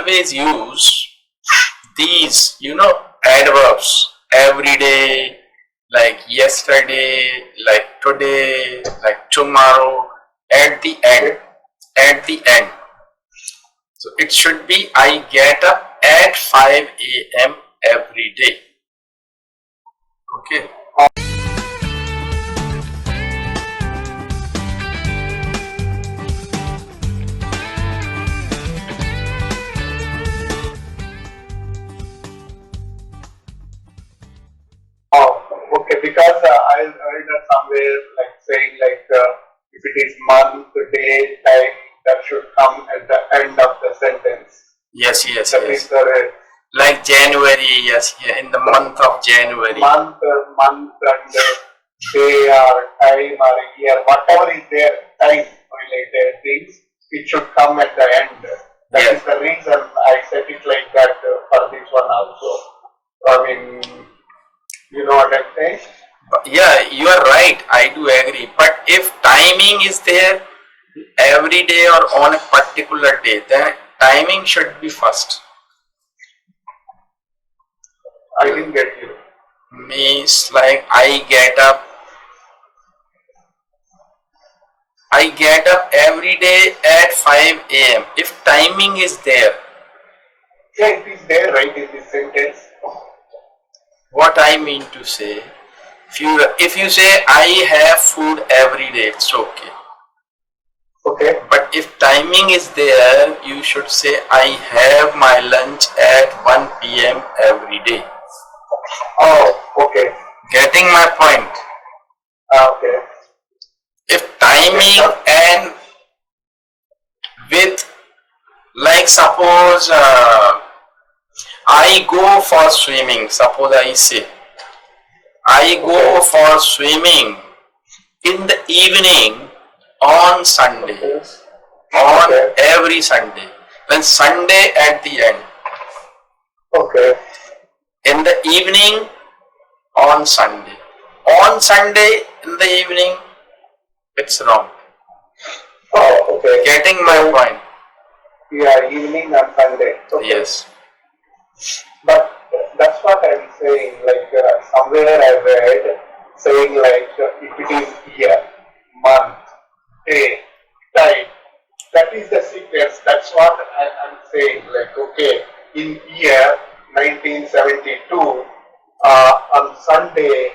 always use these, adverbs every day, like yesterday, like today, like tomorrow, at the end. At the end. So it should be I get up at 5 a.m. every day. Okay. Okay, because I heard that somewhere like saying like if it is month, day, time, that should come at the end of the sentence. Yes. That is the like January, yes, yeah, in the month of January. Month and day or time or year, whatever is there, time related things, it should come at the end. That is the reason I said it like that for this one also. I mean, you know what I'm saying? Yeah, you are right. I do agree. But if timing is there every day or on a particular day, then timing should be first. I didn't get you. Means like I get up every day at 5 a.m. If timing is there. Yeah, it is there, right, in this sentence. What I mean to say, if you say I have food every day, it's okay. Okay. But if timing is there, you should say I have my lunch at 1 p.m. every day. Oh, okay. Getting my point? Okay. If timing and with, like suppose I go for swimming, suppose I say I go for swimming in the evening on Sunday, on every Sunday, then Sunday at the end. Okay. In the evening on Sunday. On Sunday in the evening, it's wrong. Oh, okay. Getting my point? Yeah, evening on Sunday. Okay. Yes. But that's what I'm saying, like somewhere I read saying like if it is year, month, day, time, that is the sequence. That's what I'm saying. Like, okay, in year 1972, on Sunday,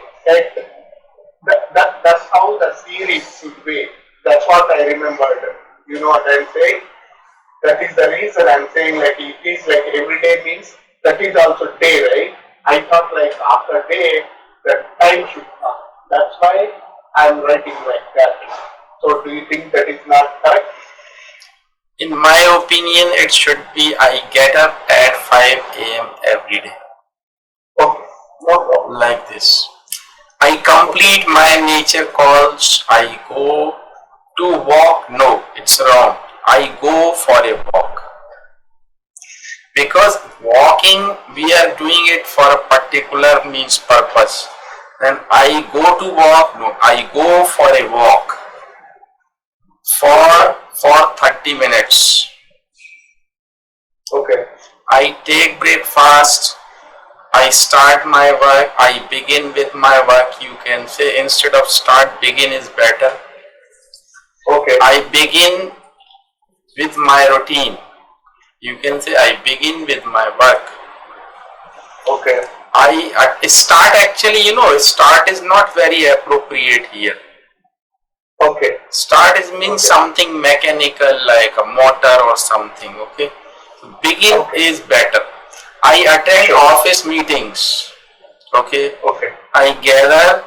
that's how the series should be. That's what I remembered. You know what I'm saying? That is the reason I'm saying like it is like every day means that is also day, right? I thought like after day, the time should come. That's why I'm writing like that. So do you think that is not correct? In my opinion, it should be I get up at 5 a.m. every day. Okay, no problem. Like this. I complete my nature calls. I go to walk. No, it's wrong. I go for a walk. Because walking, we are doing it for a particular means purpose. Then I go to walk. No, I go for a walk for 30 minutes. Okay. I take breakfast. I start my work. I begin with my work. You can say instead of start, begin is better. Okay. I begin with my routine. You can say I begin with my work. Okay. I start actually, start is not very appropriate here. Okay. Start is means something mechanical like a motor or something. Okay. So begin is better. I attend office meetings. Okay. Okay. I gather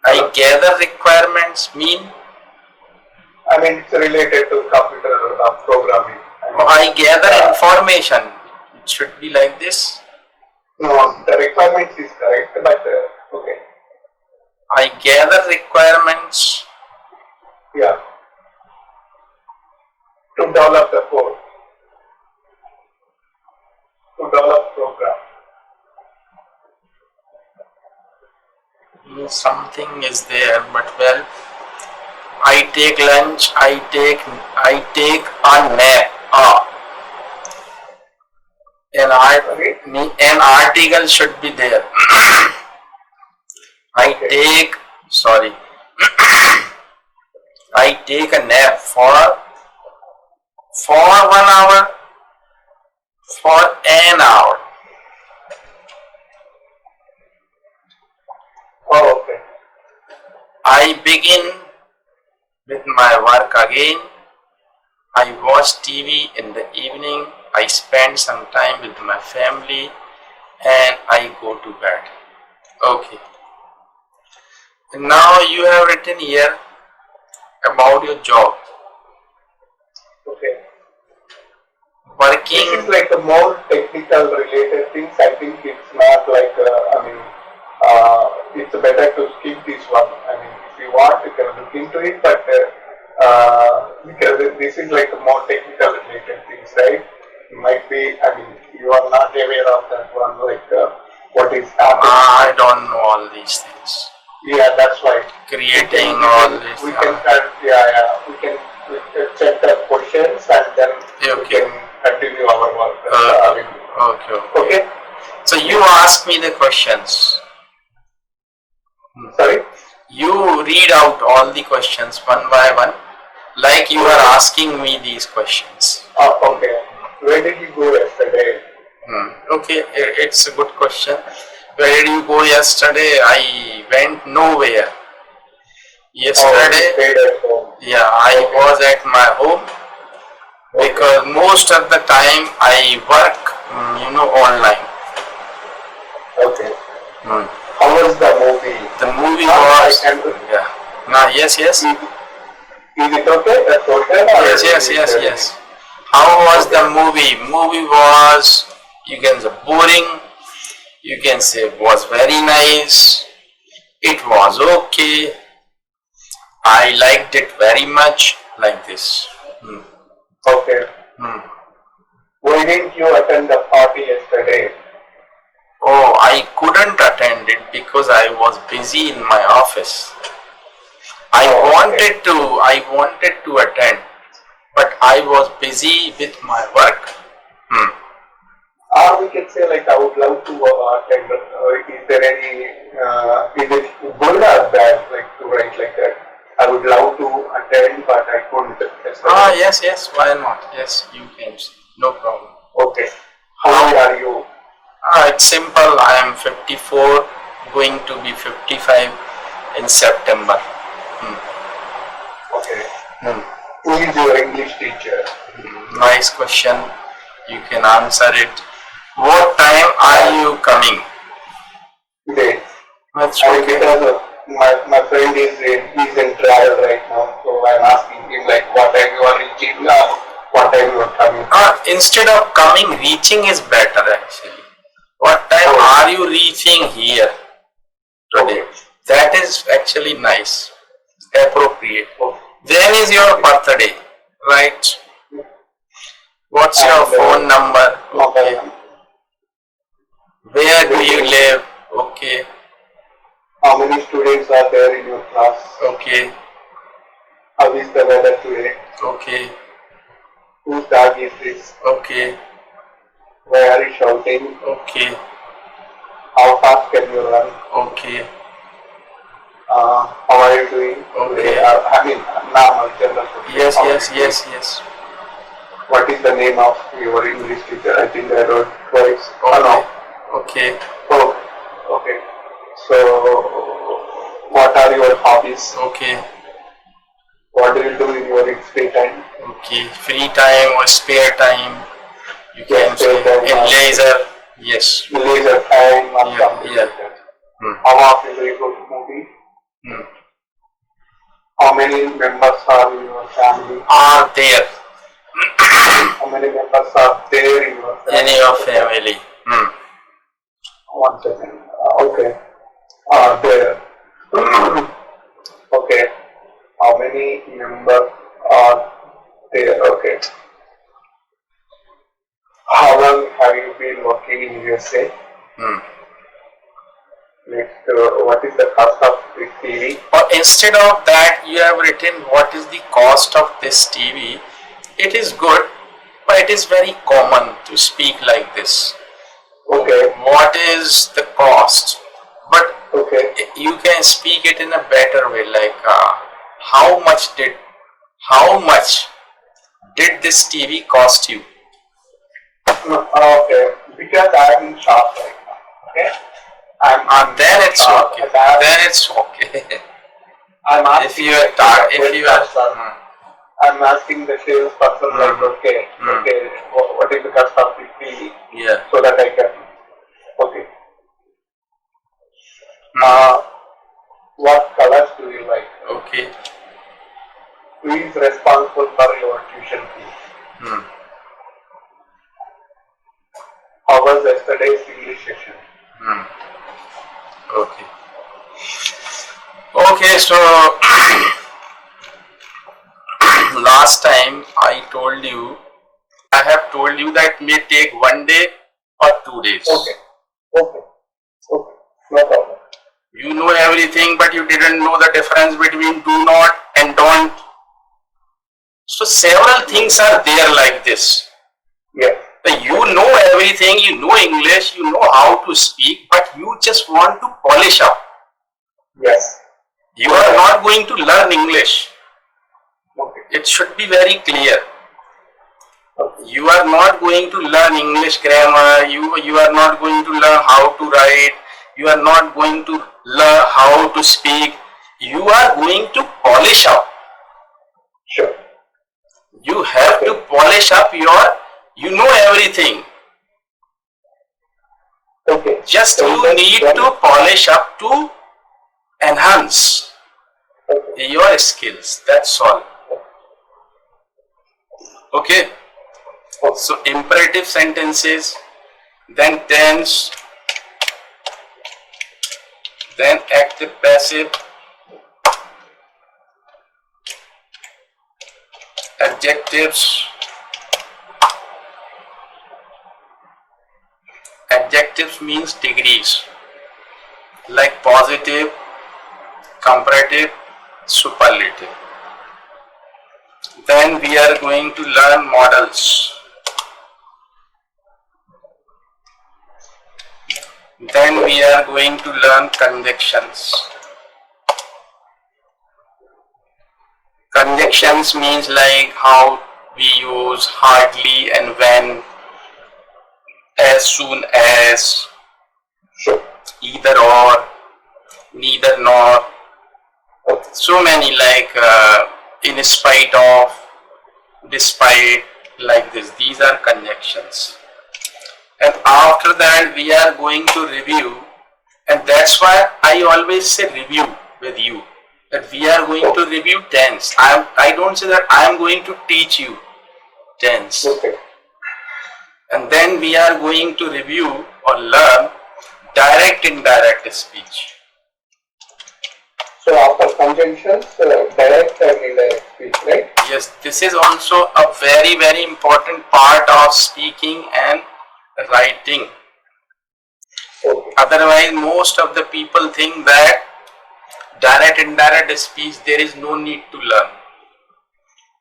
I gather requirements mean I mean it's related to computer programming. I gather information. It should be like this. No, the requirements is correct, but okay. I gather requirements. Yeah. To develop the code. To develop program. Something is there, but well, I take lunch, I take a nap. An article should be there. Sorry, I take a nap for 1 hour, for an hour. Oh, okay. I begin with my work again. I watch TV in the evening. I spend some time with my family and I go to bed. Okay. Now you have written here about your job. Okay. This Working. is like a more technical related things. I think it's not like, it's better to skip this one. I mean, if you want, you can look into it, but because this is like a more technical related things, right? You might be, I mean, you are not aware of that one, like what is happening. I don't know all these things. Yeah, that's why. Creating all these We can start, we can check the questions and then we can continue our work. Okay. So you ask me the questions. Sorry? You read out all the questions one by one, like you are asking me these questions. Okay. Where did you go yesterday? Okay, it's a good question. Where did you go yesterday? I went nowhere. Yesterday, Stayed at home. yeah, I was at my home because most of the time I work, online. Okay. How was the movie? The movie I was, can- yeah. Now, yes. Is it okay? That's okay? Yes. How was the movie? Movie was, you can say, boring. You can say was very nice. It was okay. I liked it very much, like this. Okay. Why didn't you attend the party yesterday? Oh, I couldn't attend it because I was busy in my office. I wanted to attend, but I was busy with my work. Or we can say like I would love to attend. Is there any? Is it good or bad? Like to write like that. I would love to attend, but I couldn't. Yesterday. Yes. Why not? Yes, you can. No problem. Okay. How old are you? It's simple. I am 54, going to be 55 in September. Okay. Who is your English teacher? Nice question. You can answer it. What time are you coming? Today. That's And okay. because my friend is in trial right now, so I'm asking him like what time you are reaching, what time you are coming. Instead of coming, reaching is better actually. What time are you reaching here today? That is actually nice, appropriate. When is your birthday? Right. What's your phone number? Okay. Where do you live? Okay. How many students are there in your class? Okay. How is the weather today? Okay. Whose dog is this? Okay. Why are you shouting? Okay. How fast can you run? Okay. How are you doing? Okay. Today? I mean, normal general. Yes. How are you doing? What is the name of your English teacher? I think I wrote twice. Okay. Oh, okay. So, what are your hobbies? Okay. What do you do in your free time? Okay. Free time or spare time? You can Yes, say spare time. in leisure. Yes. Leisure time or Yeah, something yeah. like that. How often do you go to movie? How many members are in your family? Are there How many members are there in your family? in your family? 1 second. Okay. There. Okay. How many members are there? Okay. How long have you been working in USA? Next, what is the cost of with TV. Or instead of that, you have written what is the cost of this TV. It is good, but it is very common to speak like this. Okay. What is the cost? But Okay. you can speak it in a better way, like how much did this TV cost you? Okay. Because I'm in shop right now. Okay. Then it's okay. Then it's okay. I'm asking if you are I'm asking the salesperson like, okay, Mm. okay, what is the cost of the TV? yeah. So that I can, okay. What colors do you like? Okay. Who is responsible for your tuition fee? Hmm. How was yesterday's English session? Hmm. Okay. Okay, so last time I have told you that may take 1 day or 2 days. Okay. Okay. Okay. No problem. You know everything, but you didn't know the difference between do not and don't. So several things are there like this. Yes. You know everything, you know English, you know how to speak, but you just want to polish up. Yes. You are not going to learn English. Okay. It should be very clear. Okay. You are not going to learn English grammar, you are not going to learn how to write, you are not going to learn how to speak. You are going to polish up. Sure. You have to polish up you know everything. Okay. Just So you that's need done. to polish up to enhance Okay. your skills. That's all. Okay. Okay. So imperative sentences, then tense, then active passive, adjectives. Adjectives means degrees, like positive, comparative, superlative. Then we are going to learn models. Then we are going to learn conjunctions. Conjunctions means like how we use hardly and when, as soon as, Sure. either or, neither nor. So many like in spite of, despite, like this. These are conjunctions. And after that we are going to review, and that's why I always say review with you, that we are going to review tense. I don't say that I am going to teach you tense. Okay. And then we are going to review or learn direct indirect speech. So after conjunctions, direct and indirect speech, right? Yes, this is also a very, very important part of speaking and writing. Okay. Otherwise, most of the people think that direct indirect speech there is no need to learn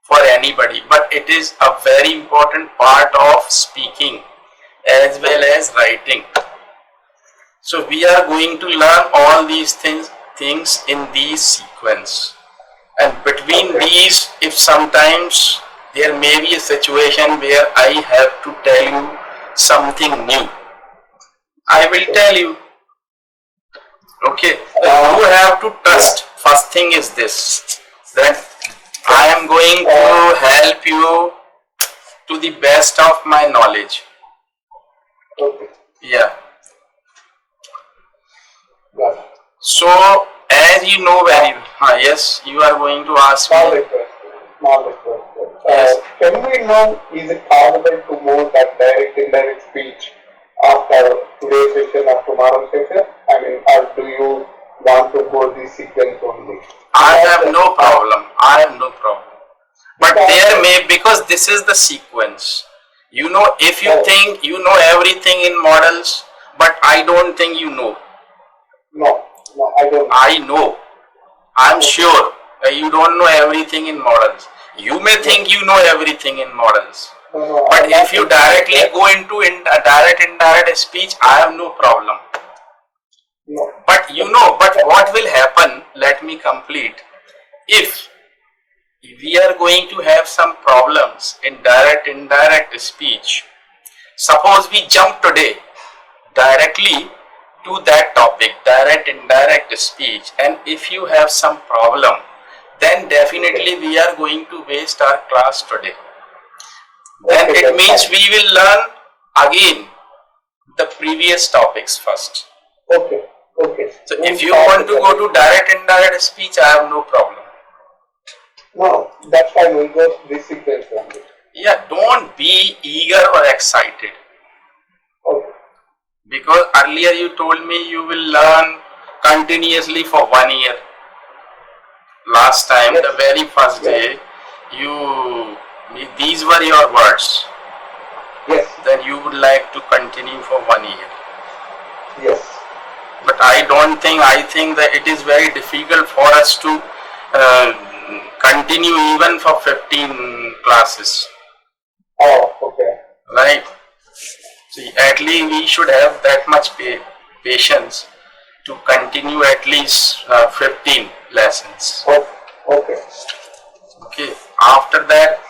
for anybody, but it is a very important part of speaking as well as writing. So we are going to learn all these things in these sequence, and between these, if sometimes there may be a situation where I have to tell you something new, I will tell you. Okay, you have to trust. First thing is this, that I am going to help you to the best of my knowledge. Okay. Yeah. Got it. So, as you know very well, yes, you are going to ask Small me. request. Small request. Yes. Can we know, is it possible to move that direct indirect speech after today's session or tomorrow's session? I mean, or do you want to go this sequence only? I have no problem. I have no problem. But there may, because this is the sequence. You know, if you think you know everything in models, but I don't think you know. No. No, I don't. I know. I'm sure you don't know everything in models. You may think you know everything in models. No, But I'm not if you thinking directly that. go into direct indirect speech, I have no problem. No. But but what will happen, let me complete. If we are going to have some problems in direct indirect speech, suppose we jump today directly to that topic, direct indirect speech, and if you have some problem, then definitely we are going to waste our class today. Then Okay, it that's means fine. we will learn again the previous topics first. Okay. So We'll if you start want to with go the- to direct indirect speech, I have no problem. No, that's fine. We'll go this sequence only. Yeah, don't be eager or excited, Okay. because earlier you told me you will learn continuously for 1 year. Last time, Yes. the very first Yes. day, these were your words. Yes. Then you would like to continue for 1 year. Yes. But I don't think, I think that it is very difficult for us to continue even for 15 classes, Oh, okay. right? See, at least we should have that much patience to continue at least 15 lessons. Okay. Okay, after that,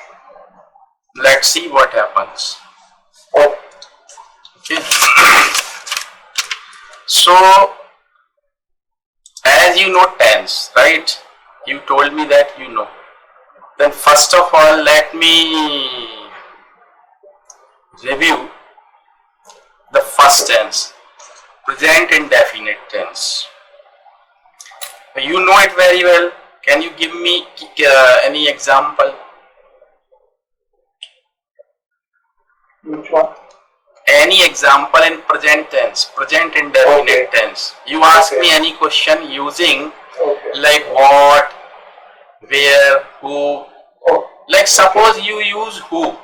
let's see what happens. Okay. Okay. So, as you know tense, right? You told me that you know. Then first of all, let me review the first tense, present indefinite tense. You know it very well. Can you give me any example? Which one? Any example in present tense, present indefinite Okay. tense. You ask Okay. me any question using Okay. like what, where, who. Oh, Like suppose you use who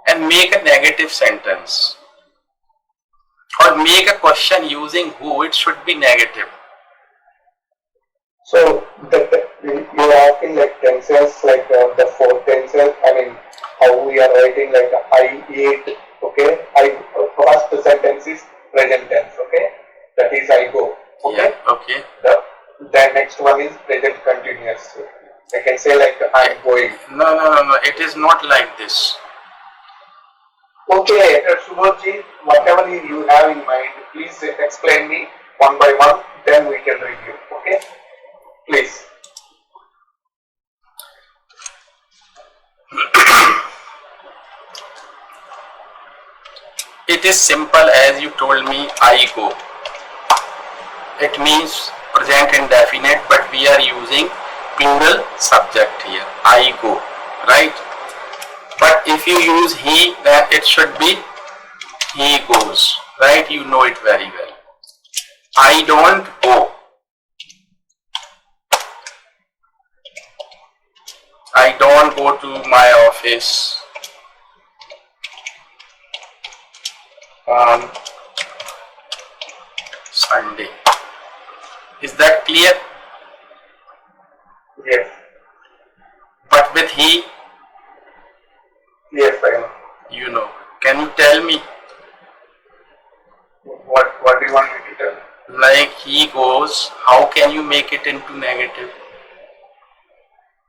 and make a negative sentence, or make a question using who, it should be negative. so you're asking like tenses, like the four tenses. I mean, how we are writing like I ate. Okay. First sentence is present tense. Okay. That is I go. Okay. Yeah, okay. The next one is present continuous. I can say like I'm going. No, it is not like this. Okay, Subodhji, whatever you have in mind, please explain me one by one, then we can review. Okay? Please. It is simple as you told me, I go. It means present indefinite, but we are using plural subject here. I go, right? But if you use he, then it should be he goes, right? You know it very well. I don't go. I don't go to my office on Sunday. Is that clear? Yes. But with he, Yes, I know. you know. Can you tell me? What do you want me to tell? Like he goes, how can you make it into negative?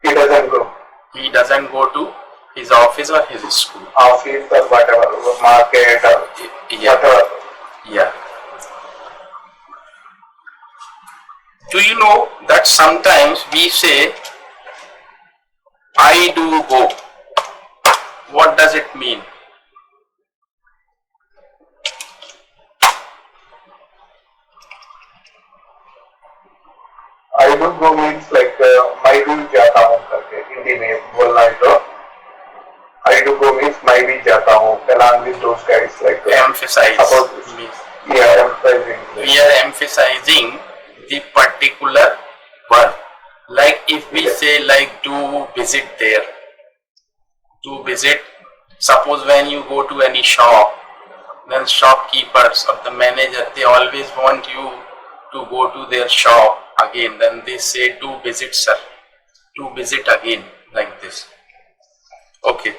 He doesn't go. He doesn't go to his office or his school. Office or whatever, market or Yeah, whatever. yeah. Do you know that sometimes we say, I do go. What does it mean? I do go means like मैं भी जाता हूँ करके हिंदी में बोलना है तो I do go means मैं भी जाता हूँ along with those guys like Emphasize. suppose Means yeah emphasizing we are emphasizing the particular verb. Like if we say like to visit there, to visit, suppose when you go to any shop, then shopkeepers or the manager, they always want you to go to their shop again, then they say to visit, sir, to visit again, like this. Okay.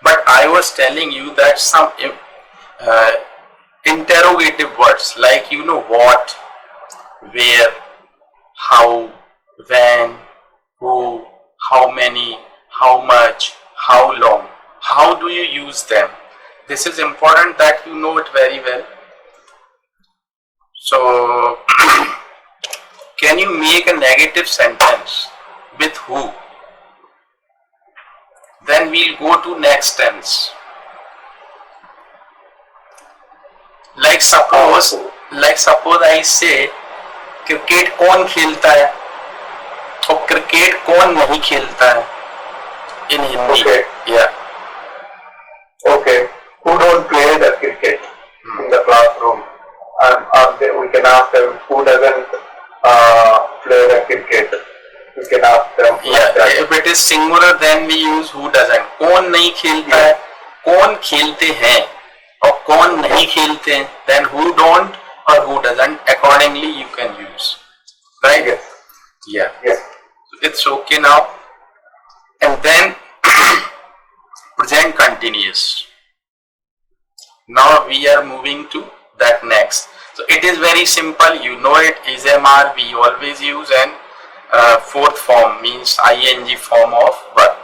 But I was telling you that some uh, interrogative words like, you know, what, where, how, when, who, how many, how much, how long, how do you use them? This is important that you know it very well. So, can you make a negative sentence with who? Then we'll go to next tense. Like suppose I say, cricket कौन खेलता है और cricket कौन नहीं खेलता है in Hindi. Okay. Yeah. Okay. Who don't play the cricket in the classroom? And we can ask them who doesn't play the cricket. We can ask them. Yeah. If it is singular, then we use who doesn't. कौन नहीं खेलता है, कौन खेलते हैं और कौन नहीं खेलते हैं. Then who don't or who doesn't. Accordingly, you can use. Right? Yes. Yeah. Yes. It's okay now. And then present continuous. Now we are moving to that next. So it is very simple. You know it. Is MR we always use, and fourth form means ing form of verb.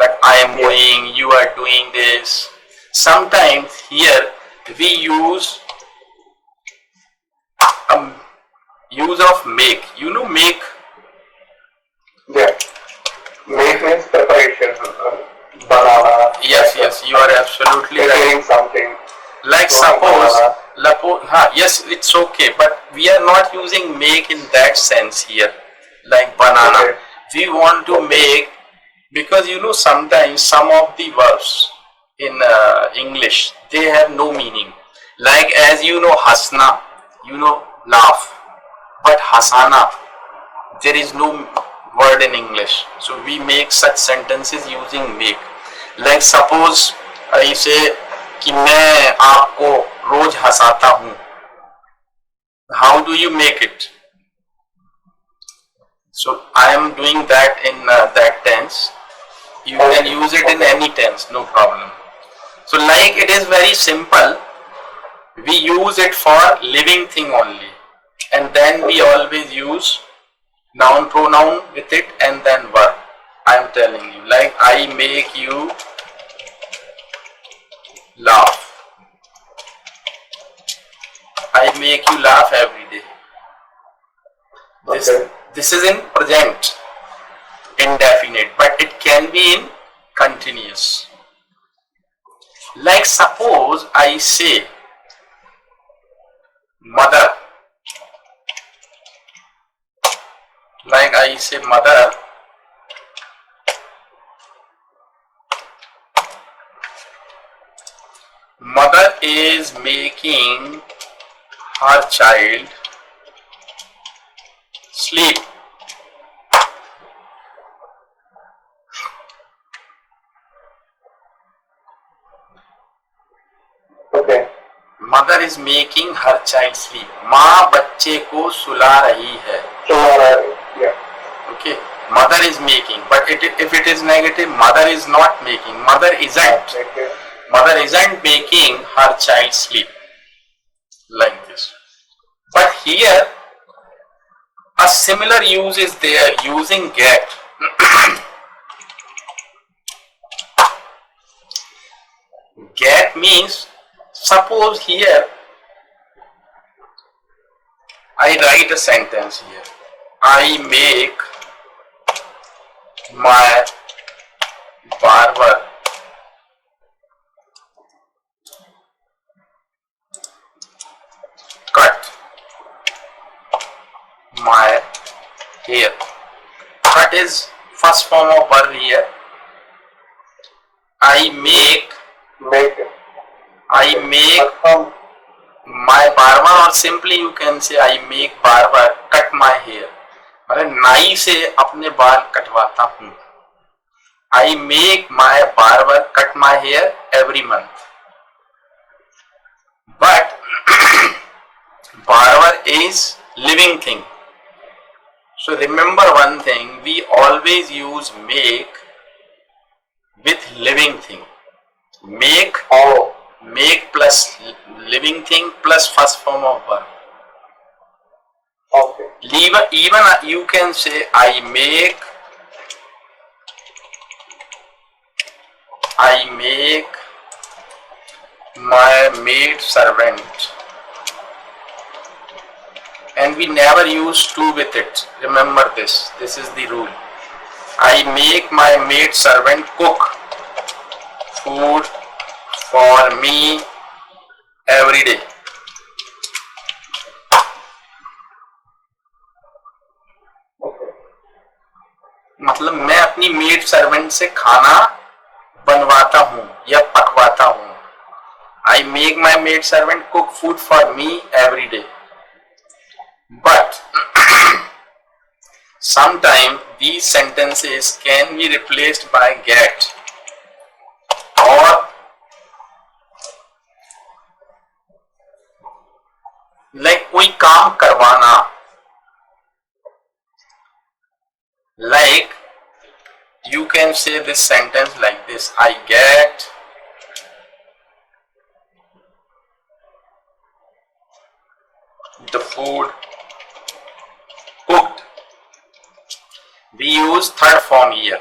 Like I am going, you are doing this. Sometimes here we use use of make. You know make. Yeah. Make means preparation. Banana. Yes, you are absolutely right. Preparing something. Like suppose, yes, it's okay, but we are not using make in that sense here, like banana. Okay. We want to make, because you know sometimes some of the verbs in English, they have no meaning. Like as you know hasna, you know laugh, but hasana, there is no word in English. So we make such sentences using make. Like suppose I say कि मैं आपको रोज हंसाता हूं. How do you make it? So I am doing that in that tense. You can use it in any tense, no problem. So like it is very simple. We use it for living thing only, and then we always use noun pronoun with it and then verb. I am telling you, like I make you laugh. I make you laugh every day. This is in present indefinite, but it can be in continuous. Like suppose I say mother. Like I say mother. Mother is making her child sleep. Okay. Mother is making her child sleep. माँ बच्चे को सुला रही है. Yeah. Okay. Mother is making, but if it is negative, mother is not making. Mother isn't. Okay. Mother isn't making her child sleep. Like this. But here, a similar use is there using get. Get means, suppose here, I write a sentence here. I make my barber cut my hair. Cut is first form of verb here. I make my barber, or simply you can say I make barber cut my hair. मतलब नाई से अपने बाल कटवाता हूँ. I make my barber cut my hair every month. But barber is living thing. So remember one thing, we always use make with living thing. Make, make plus living thing plus first form of verb. Okay. Even you can say I make my maid servant, and we never use to with it. Remember this is the rule. I make my maid servant cook food for me every day. मतलब मैं अपनी maid servant से खाना बनवाता हूँ या पकवाता हूँ. I make my maid servant cook food for me every day. But sometimes these sentences can be replaced by get or like कोई काम करवाना. Like you can say this sentence like this: I get the food cooked. We use third form here.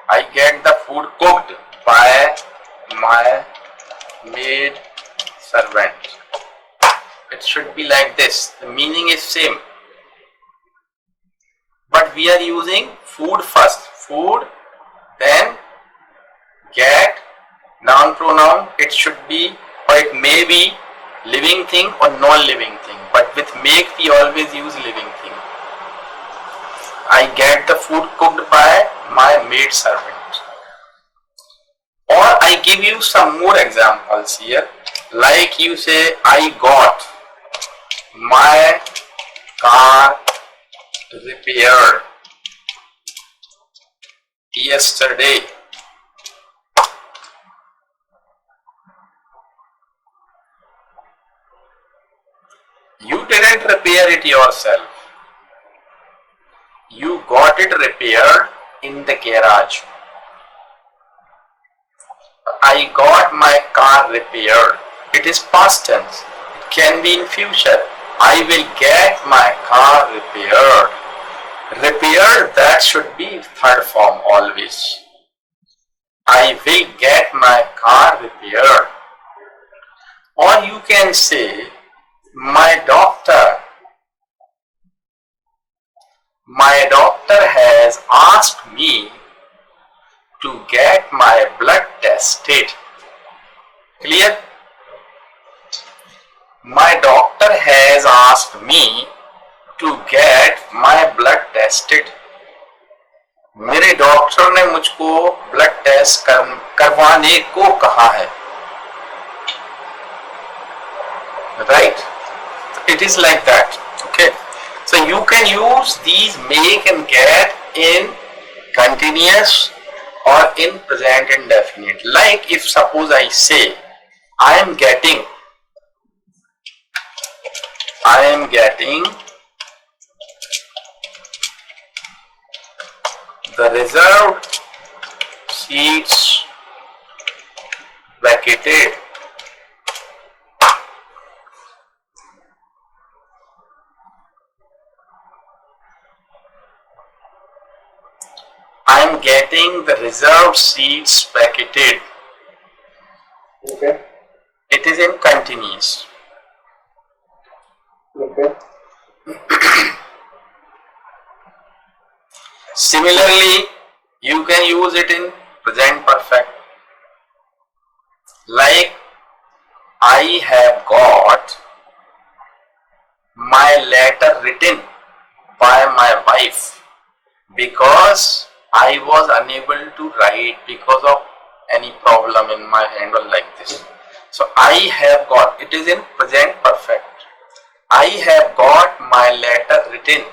I get the food cooked by my maid servant. It should be like this. The meaning is same. But we are using food first. Food, then get, noun pronoun. It should be, or it may be living thing or non-living thing. But with make we always use living thing. I get the food cooked by my maid servant. Or I give you some more examples here. Like you say, I got my car repaired yesterday. You didn't repair it yourself. You got it repaired in the garage. I got my car repaired. It is past tense. It can be in future. I will get my car repaired. Repaired, that should be third form always. I will get my car repaired. Or you can say, my doctor has asked me to get my blood tested. Clear? My doctor has asked me to get my blood tested. मेरे doctor ने मुझको blood test करवाने को कहा है. Right? It is like that. Okay. So you can use these make and get in continuous or in present indefinite. Like if suppose I say, I am getting the reserved seats vacated. I am getting the reserved seats vacated. Okay. It is in continuous. Okay. Similarly, you can use it in present perfect. Like, I have got my letter written by my wife because I was unable to write because of any problem in my hand or like this. So I have got, it is in present perfect. I have got my letter written.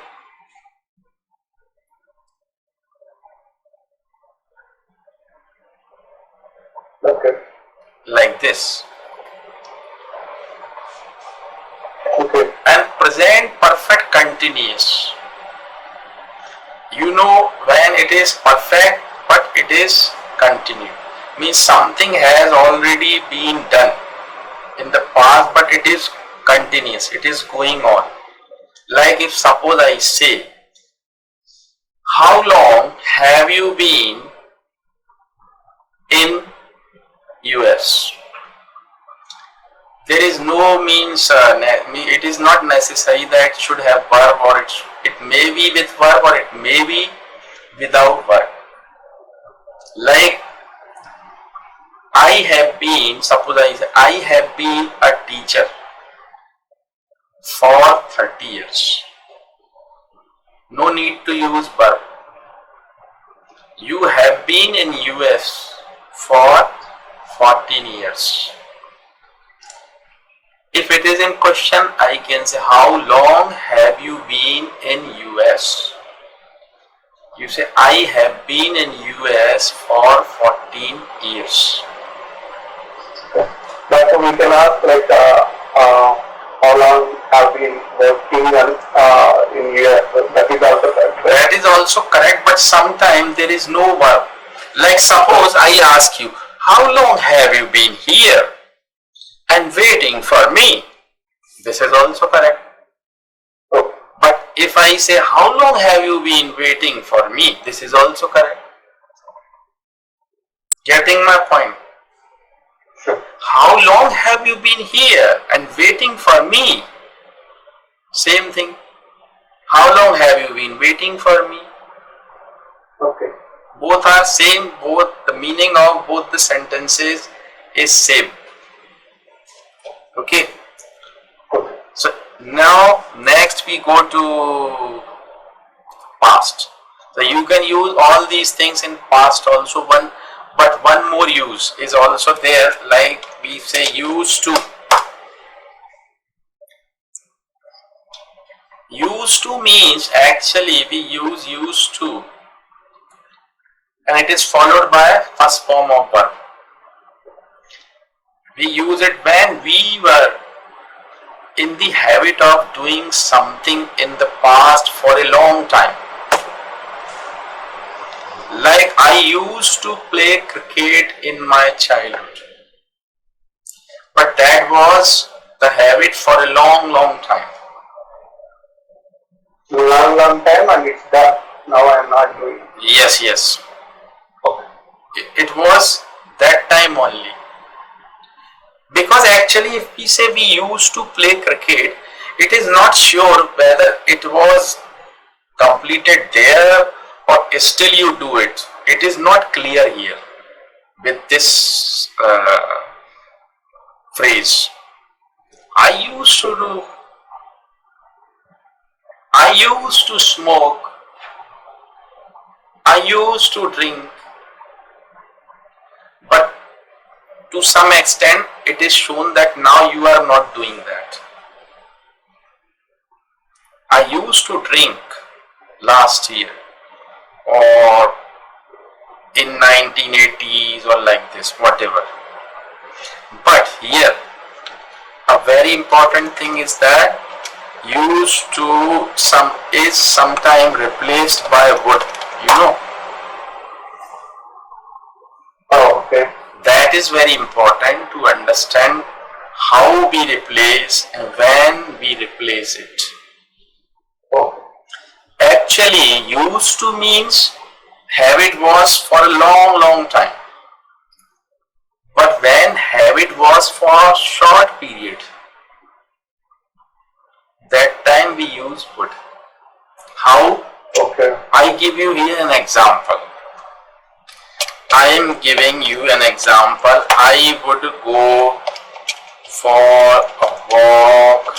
Okay. Like this. Okay. And present perfect continuous. You know when it is perfect but it is continue. Means something has already been done in the past but it is continuous. It is going on. Like if suppose I say, how long have you been in US? There is no means, it is not necessary that it should have verb, or it may be with verb or it may be without verb. Like I have been, suppose I say, I have been a teacher for 30 years. No need to use verb. You have been in US for 14 years. If it is in question, I can say, how long have you been in US? You say, I have been in US for 14 years. But we can ask like how long have been working in US. That is also correct. That is also correct, but sometimes there is no verb. Like suppose I ask you, how long have you been here and waiting for me? This is also correct. Okay. But if I say, how long have you been waiting for me? This is also correct. Getting my point? Sure. How long have you been here and waiting for me? Same thing. How long have you been waiting for me? Okay. Both are same, both the meaning of both the sentences is same. Okay. Okay. So now next we go to past. So you can use all these things in past also, but one more use is also there, like we say used to. Used to means actually we use used to and it is followed by first form of verb. We use it when we were in the habit of doing something in the past for a long time. Like I used to play cricket in my childhood, but that was the habit for a long time. Long time and it's done. Now I am not doing it. Yes. Okay. It was that time only. Because actually if we say we used to play cricket, it is not sure whether it was completed there or still you do it. It is not clear here with this phrase. I used to smoke, I used to drink, but to some extent it is shown that now you are not doing that. I used to drink last year or in 1980s or like this, whatever. But here a very important thing is that used to is sometime replaced by would, you know. Oh, okay. That is very important to understand how we replace and when we replace it. Okay. Actually, used to means habit was for a long time. But when habit was for a short period, that time we use would. How? Okay. I give you here an example. I am giving you an example. I would go for a walk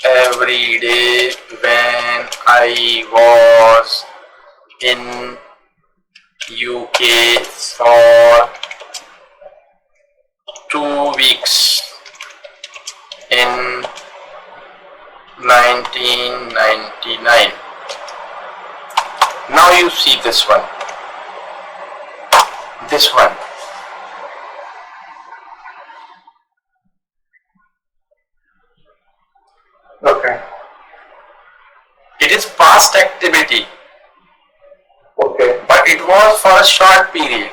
every day when I was in UK for 2 weeks in 1999. Now you see this one. This one. Okay. is past activity, Okay. but it was for a short period.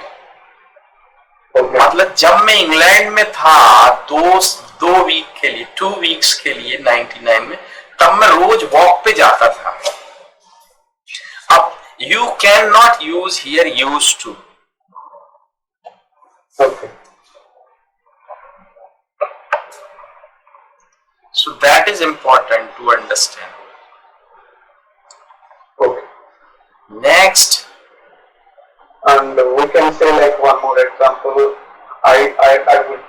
Okay. मतलब जब मैं England में था 2 week के लिए 2 weeks के लिए 99 में, तब मैं रोज वॉक पे जाता था. अब you can not use here use to. Okay. So that is important to understand. Okay. Next, And we can say like one more example. I would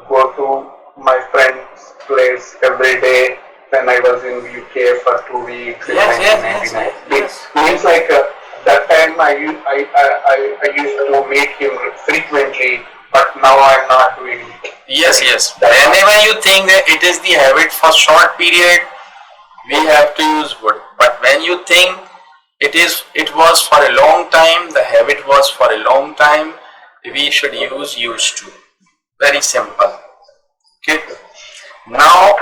go to my friend's place every day when I was in UK for 2 weeks in Yes, yes, 1999. yes, yes. It means like that time I used to meet him frequently, but now I'm not doing it. yes. Whenever you think that it is the habit for short period, we have to use would. But when you think it was for a long time, the habit was for a long time, we should use used to. Very simple. Okay. Now,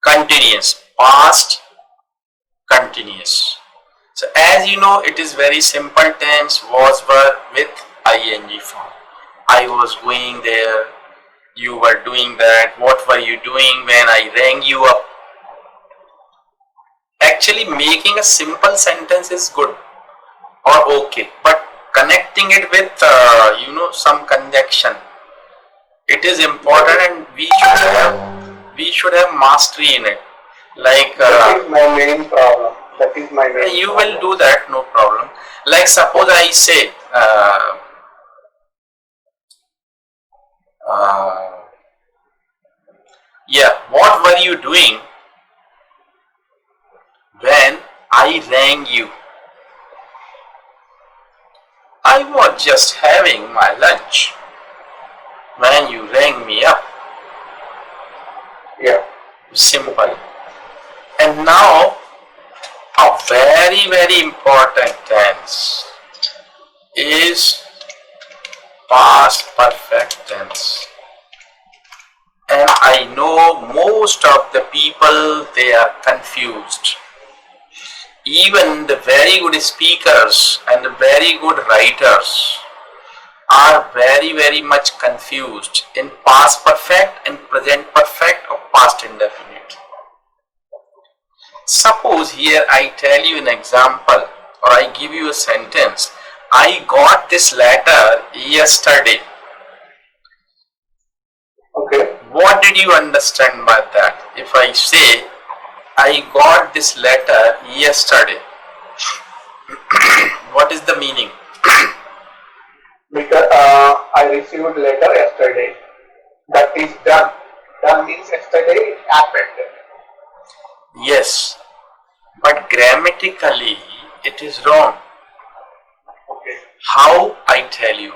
continuous, past continuous. So as you know, it is very simple tense, was, were with ing form. I was going there, you were doing that, what were you doing when I rang you up? Actually, making a simple sentence is good or okay, but connecting it with some conjunction, it is important, and we should have mastery in it. Like That is my main problem. That is my main you problem. will do that, no problem. Like suppose I say yeah, what were you doing when I rang you? I was just having my lunch when you rang me up. Yeah. Simple. And now a very important tense is past perfect tense. And I know most of the people, they are confused. Even the very good speakers and the very good writers are very much confused in past perfect and present perfect or past indefinite. Suppose here I tell you an example, or I give you a sentence. I got this letter yesterday. Okay. What did you understand by that? If I say I got this letter yesterday, what is the meaning? Because I received letter yesterday. That is done. Done means yesterday it happened. Yes, but grammatically it is wrong. Okay. How, I tell you?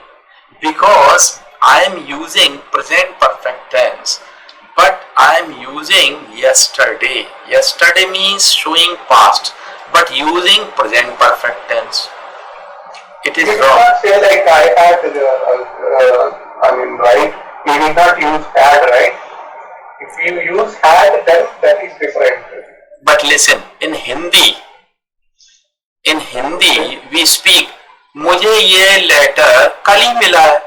Because I am using present perfect tense, but I am using yesterday. Yesterday means showing past, but using present perfect tense. It is You did wrong. not say like I had, right? You did not use had, right? If you use had, then that is different. But listen, in Hindi we speak, मुझे ये letter कल ही मिला है.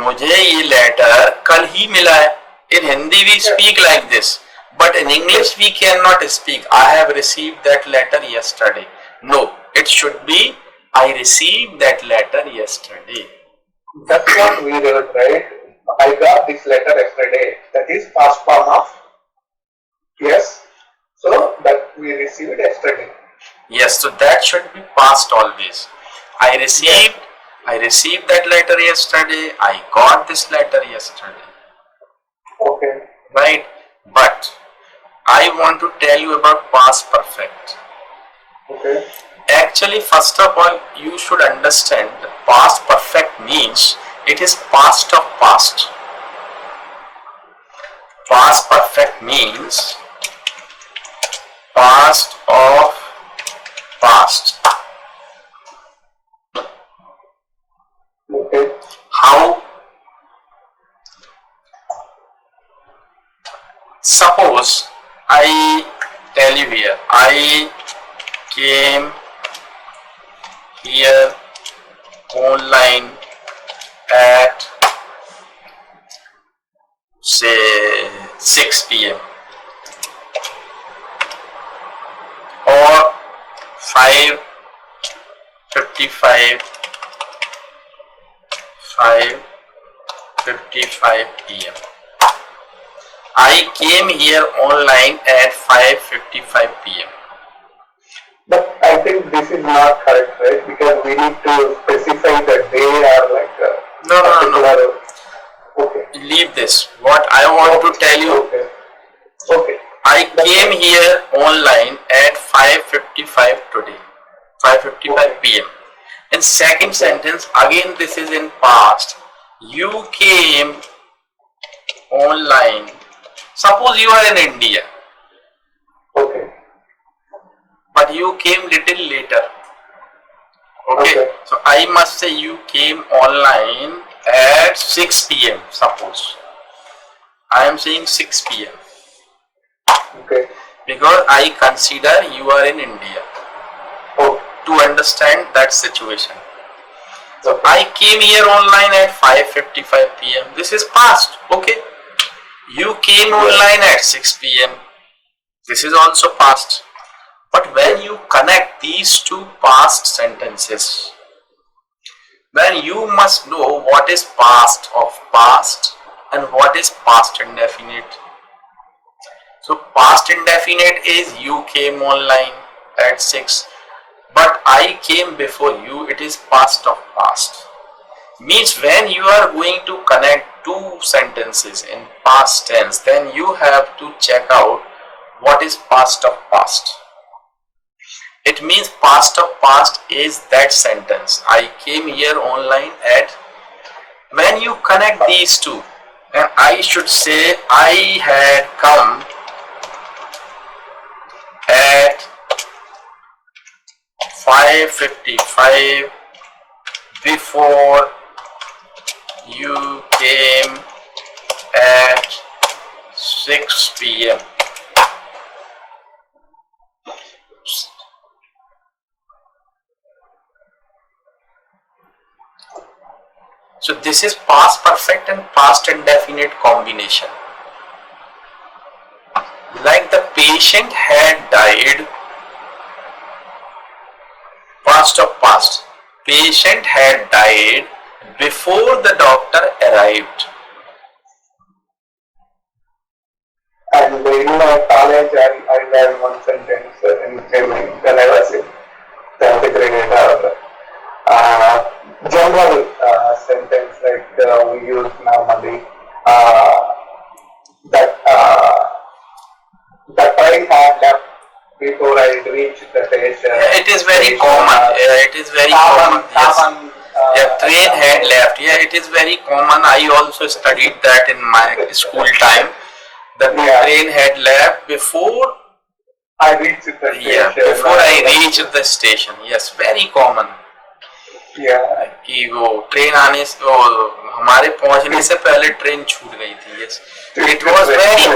मुझे ये letter कल ही मिला है. In Hindi we speak like this, but in English we cannot speak I have received that letter yesterday. No, it should be I received that letter yesterday. That's what we wrote, right? I got this letter yesterday. That is past form of yes. So that we received yesterday. Yes, so that should be past always. I received that letter yesterday. I got this letter yesterday. Okay. Right? But I want to tell you about past perfect. Okay. Actually, first of all, you should understand that past perfect means it is past of past. Past perfect means past of past. Okay. How? suppose I tell you here, I came here online at say 6 p.m. or 5:55 p.m. I came here online at 5:55 p.m. But I think this is not correct, right? Because we need to specify the day or like a No. particular. Okay. Leave this. What I want to tell you, Okay. Okay. I came here online at 5:55 today, 5:55 p.m. In second sentence, again this is in past. You came online. Suppose you are in India, Okay. but you came little later. Okay. So I must say you came online at 6 p.m. Suppose I am saying 6 p.m. Okay. because I consider you are in India Oh. to understand that situation. So I came here online at 5:55 p.m. This is past. Okay. You came online at 6 p.m. This is also past. But when you connect these two past sentences, then you must know what is past of past and what is past indefinite. So past indefinite is you came online at 6, but I came before you, it is past of past. Means when you are going to connect two sentences in past tense, then you have to check out what is past of past. It means past of past is that sentence. I came here online at. When you connect these two, then I should say I had come at 5:55 before you came at 6 p.m. So this is past perfect and past indefinite combination. Like the patient had died, past of past. Patient had died before the doctor arrived. And in my college, I learned one sentence in Germany when I was in 10th grade. General sentence like we use normally. The train had left before I reached the station. It is very common. It is very common. Yes. Yeah, train had left. Yeah, it is very common. I also studied that in my school time. The train had left before I reached the station. Yeah, before I reached the station. Yes, very common. Yeah. कि वो train आने से हमारे पहुंचने से पहले train छूट गई थी. Yes, it was very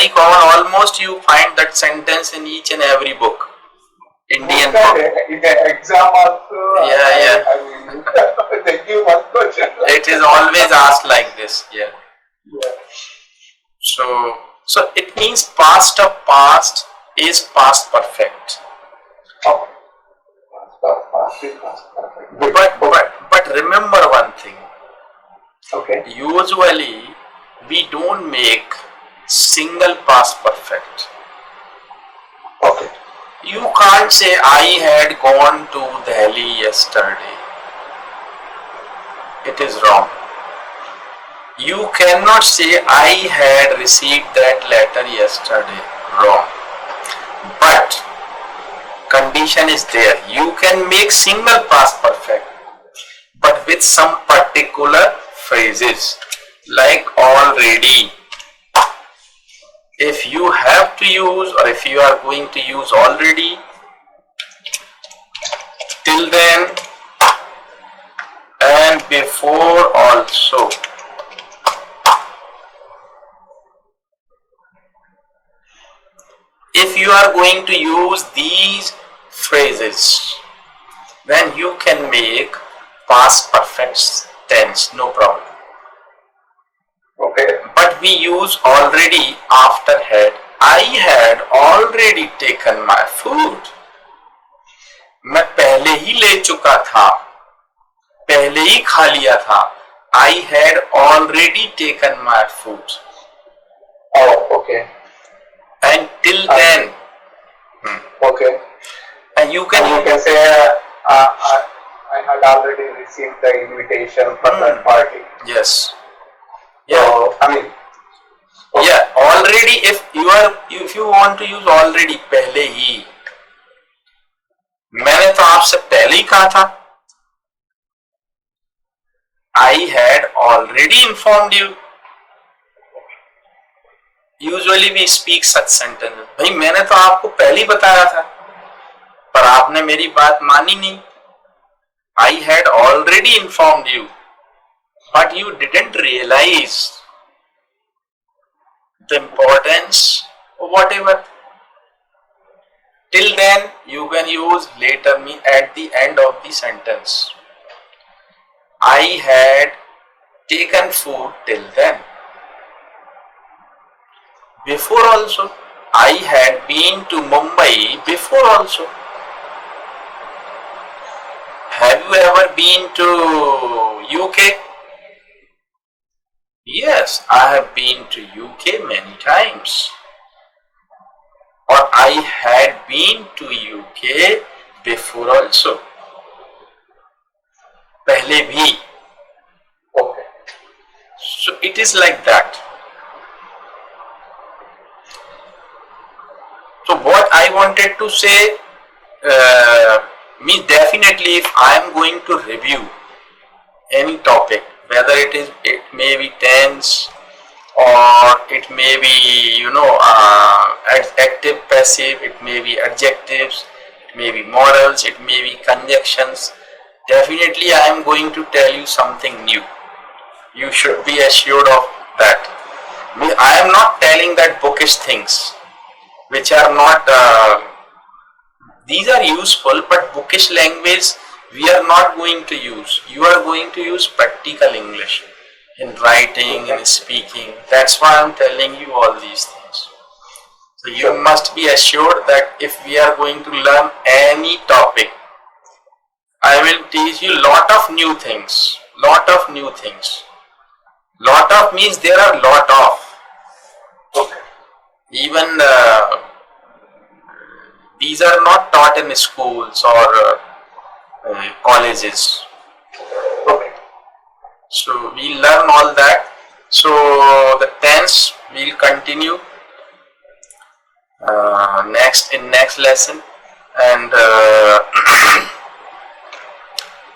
common. Almost you find that sentence in each and every book, Indian book. In the exam also. Yeah. I mean, they give one question. It is always asked like this. Yeah. So it means past of past is past perfect. Oh. But remember one thing. Okay. Usually we don't make single past perfect. Okay. You can't say I had gone to Delhi yesterday. It is wrong. You cannot say I had received that letter yesterday. Wrong. But condition is there. You can make single past perfect, but with some particular phrases like already. If you have to use, or if you are going to use already, till then, and before also. you are going to use these phrases, then you can make past perfect tense, no problem. Okay. But we use already after had. I had already taken my food. मैं पहले ही ले चुका था, पहले ही खा लिया था. I had already taken my food. Oh, okay. And till then, Okay. and you can say, I had already received the invitation for that party. yes, yeah. So, I mean, Yeah, already if you want to use already पहले ही, मैंने तो आपसे पहले ही कहा था. I had already informed you. Usually we speak such sentences. भाई मैंने तो आपको पहले ही बताया था, पर आपने मेरी बात मानी नहीं. I had already informed you, but you didn't realize the importance of whatever. Till then, you can use later me at the end of the sentence. I had taken food till then. Before also, I had been to Mumbai before also. Have you ever been to UK? Yes, I have been to UK many times. Or I had been to UK before also. पहले भी. Okay. So it is like that. So what I wanted to say, means definitely if I am going to review any topic, whether it may be tense or it may be active passive, it may be adjectives, it may be modals, it may be conjunctions, definitely I am going to tell you something new. You should be assured of that. I am not telling that bookish things which are not these are useful, but bookish language we are not going to use. You are going to use practical English in writing, in speaking. That's why I am telling you all these things. So you must be assured that if we are going to learn any topic, I will teach you lot of new things. Lot of new things. Lot of means there are lot of. Okay. Even these are not taught in schools or colleges. Okay. So we learn all that. So the tense we'll continue next lesson, and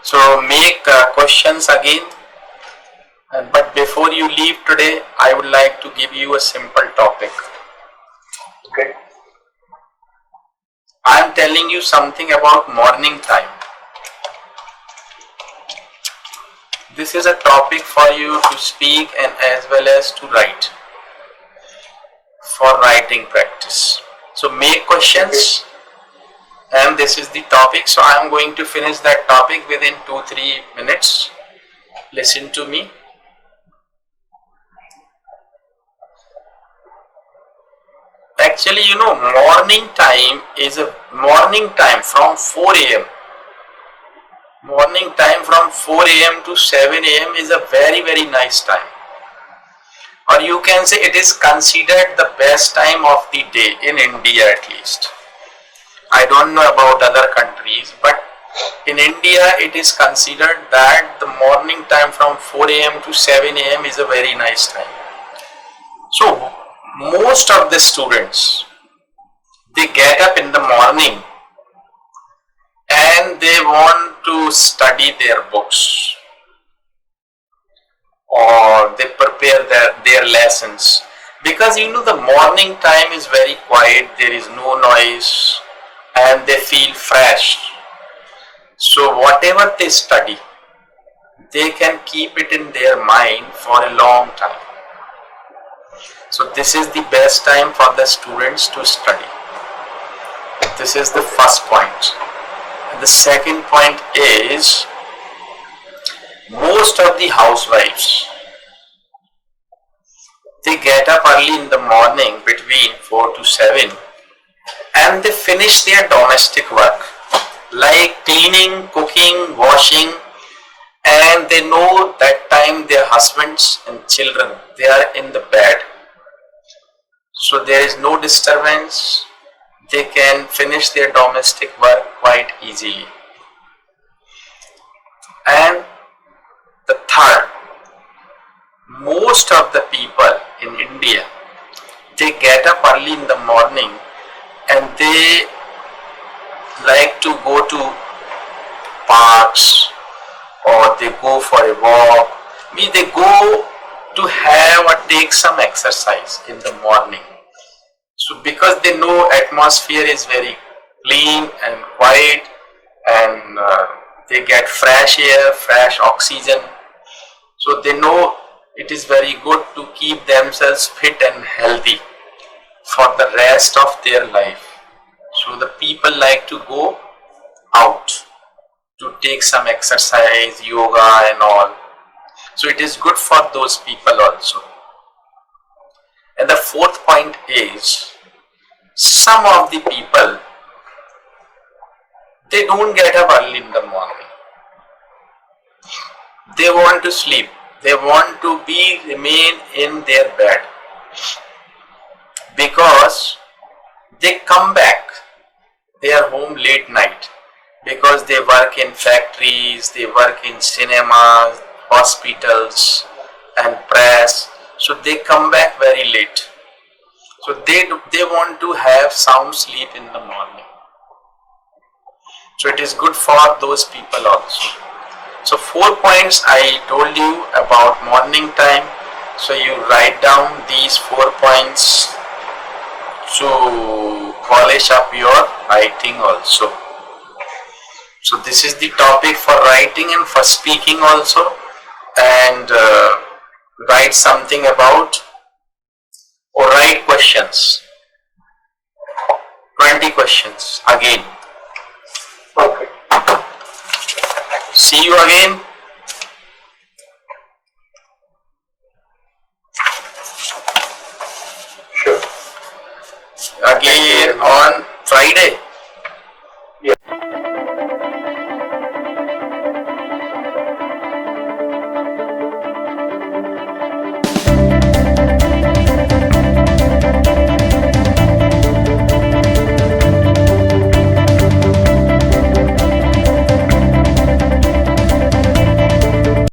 so make questions again. But before you leave today, I would like to give you a simple topic. Okay. I am telling you something about morning time. This is a topic for you to speak and as well as to write, for writing practice. So make questions, and this is the topic. So I am going to finish that topic within 2-3 minutes. Listen to me. Actually, morning time from 4 a.m. Morning time from 4 a.m. to 7 a.m. is a very, very nice time. Or you can say it is considered the best time of the day in India at least. I don't know about other countries, but in India it is considered that the morning time from 4 a.m. to 7 a.m. is a very nice time. So most of the students, they get up in the morning and they want to study their books, or they prepare their lessons, because the morning time is very quiet, there is no noise, and they feel fresh. So whatever they study, they can keep it in their mind for a long time. So this is the best time for the students to study. This is the first point. And the second point is, most of the housewives, they get up early in the morning between 4 to 7 and they finish their domestic work like cleaning, cooking, washing, and they know that time their husbands and children, they are in the bed. So there is no disturbance. They can finish their domestic work quite easily. And the third, most of the people in India, they get up early in the morning and they like to go to parks or they go for a walk. They go to have or take some exercise in the morning. So because they know atmosphere is very clean and quiet, and they get fresh air, fresh oxygen. So they know it is very good to keep themselves fit and healthy for the rest of their life. So the people like to go out to take some exercise, yoga and all. So it is good for those people also. And the fourth point is, some of the people, they don't get up early in the morning. They want to sleep. They want to remain in their bed because they come back their home late night, because they work in factories, they work in cinemas, hospitals and press. So they come back very late. So they want to have sound sleep in the morning. So it is good for those people also. So 4 points I told you about morning time. So you write down these 4 points to polish up your writing also. So this is the topic for writing and for speaking also. And write something about, or write questions. 20 questions again. Okay. See you again.